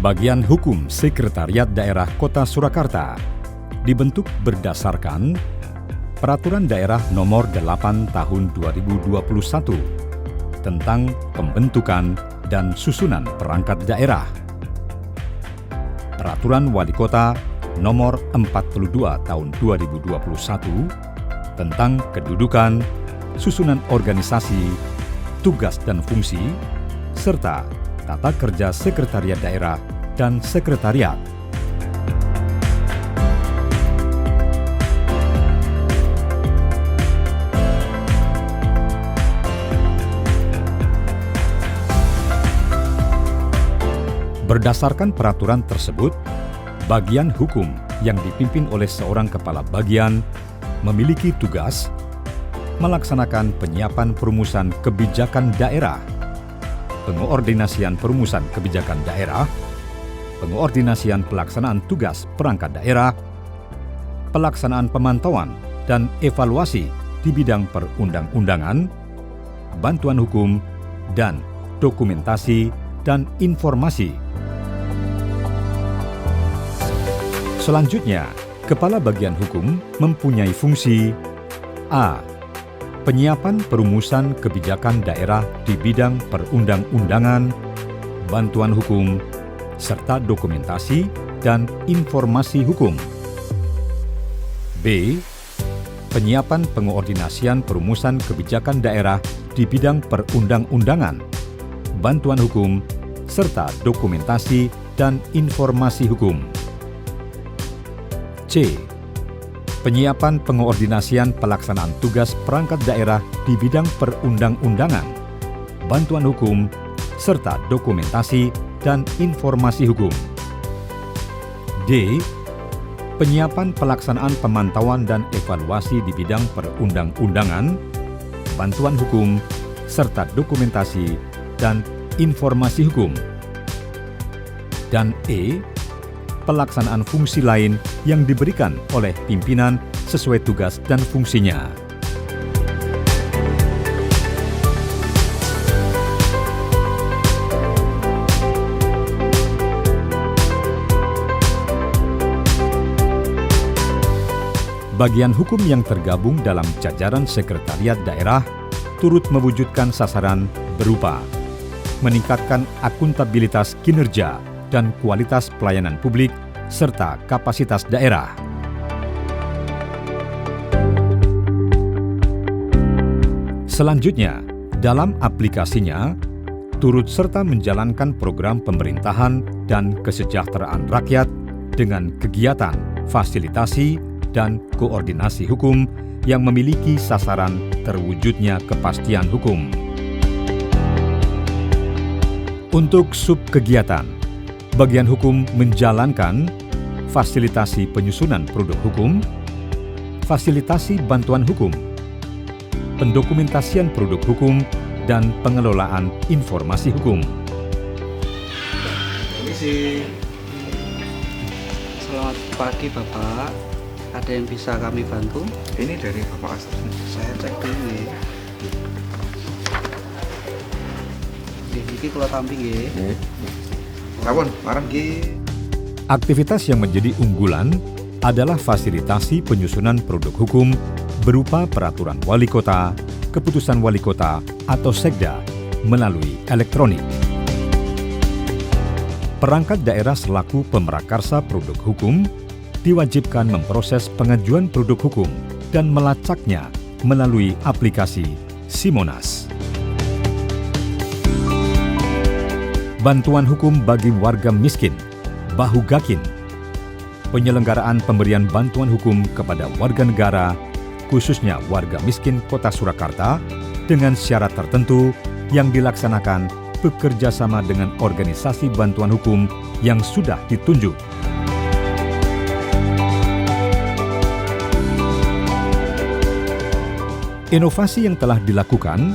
Bagian Hukum Sekretariat Daerah Kota Surakarta dibentuk berdasarkan Peraturan Daerah Nomor 8 Tahun 2021 tentang pembentukan dan susunan perangkat daerah. Peraturan Wali Kota Nomor 42 Tahun 2021 tentang kedudukan, susunan organisasi, tugas dan fungsi, serta tata kerja sekretariat daerah dan sekretariat. Berdasarkan peraturan tersebut, bagian hukum yang dipimpin oleh seorang kepala bagian memiliki tugas melaksanakan penyiapan perumusan kebijakan daerah, pengoordinasian perumusan kebijakan daerah, pengoordinasian pelaksanaan tugas perangkat daerah, pelaksanaan pemantauan dan evaluasi di bidang perundang-undangan, bantuan hukum, dan dokumentasi dan informasi. Selanjutnya, Kepala Bagian Hukum mempunyai fungsi A. Penyiapan perumusan kebijakan daerah di bidang perundang-undangan, bantuan hukum, serta dokumentasi dan informasi hukum. B. Penyiapan pengoordinasian perumusan kebijakan daerah di bidang perundang-undangan, bantuan hukum, serta dokumentasi dan informasi hukum. C. Penyiapan pengoordinasian pelaksanaan tugas perangkat daerah di bidang perundang-undangan, bantuan hukum, serta dokumentasi dan informasi hukum. D. Penyiapan pelaksanaan pemantauan dan evaluasi di bidang perundang-undangan, bantuan hukum, serta dokumentasi dan informasi hukum. Dan E. Pelaksanaan fungsi lain yang diberikan oleh pimpinan sesuai tugas dan fungsinya. Bagian hukum yang tergabung dalam jajaran sekretariat daerah turut mewujudkan sasaran berupa meningkatkan akuntabilitas kinerja dan kualitas pelayanan publik serta kapasitas daerah. Selanjutnya, dalam aplikasinya, turut serta menjalankan program pemerintahan dan kesejahteraan rakyat dengan kegiatan fasilitasi dan koordinasi hukum yang memiliki sasaran terwujudnya kepastian hukum. Untuk subkegiatan, bagian hukum menjalankan fasilitasi penyusunan produk hukum, fasilitasi bantuan hukum, pendokumentasian produk hukum, dan pengelolaan informasi hukum. Selamat pagi Bapak, ada yang bisa kami bantu? Ini dari Bapak Asri. Saya cek dulu nih. Ini kalau tamping ya. Rawon, marah Ki. Aktivitas yang menjadi unggulan adalah fasilitasi penyusunan produk hukum berupa peraturan wali kota, keputusan wali kota, atau sekda melalui elektronik. Perangkat daerah selaku pemrakarsa produk hukum diwajibkan memproses pengajuan produk hukum dan melacaknya melalui aplikasi Simonas. Bantuan hukum bagi warga miskin, Bahu Gakin. Penyelenggaraan pemberian bantuan hukum kepada warga negara, khususnya warga miskin Kota Surakarta, dengan syarat tertentu yang dilaksanakan bekerja sama dengan organisasi bantuan hukum yang sudah ditunjuk. Inovasi yang telah dilakukan,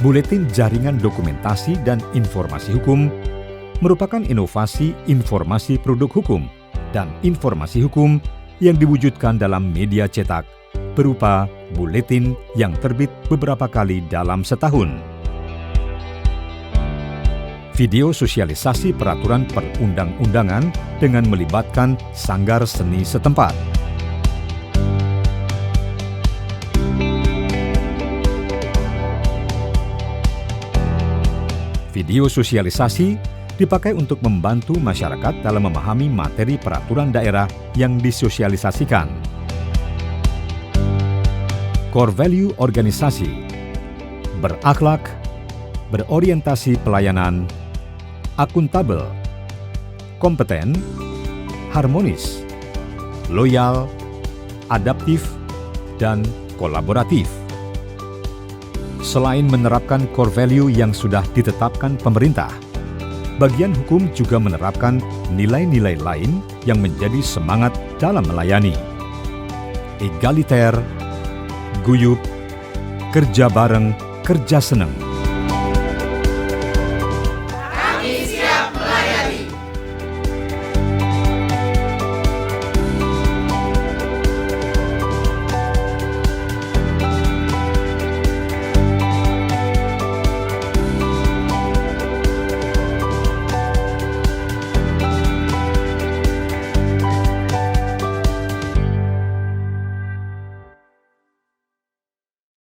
Buletin Jaringan Dokumentasi dan Informasi Hukum merupakan inovasi informasi produk hukum dan informasi hukum yang diwujudkan dalam media cetak berupa buletin yang terbit beberapa kali dalam setahun. Video sosialisasi peraturan perundang-undangan dengan melibatkan sanggar seni setempat. Video sosialisasi dipakai untuk membantu masyarakat dalam memahami materi peraturan daerah yang disosialisasikan. Core value organisasi: berakhlak, berorientasi pelayanan, akuntabel, kompeten, harmonis, loyal, adaptif, dan kolaboratif. Selain menerapkan core value yang sudah ditetapkan pemerintah, bagian hukum juga menerapkan nilai-nilai lain yang menjadi semangat dalam melayani. Egaliter, guyup, kerja bareng, kerja seneng.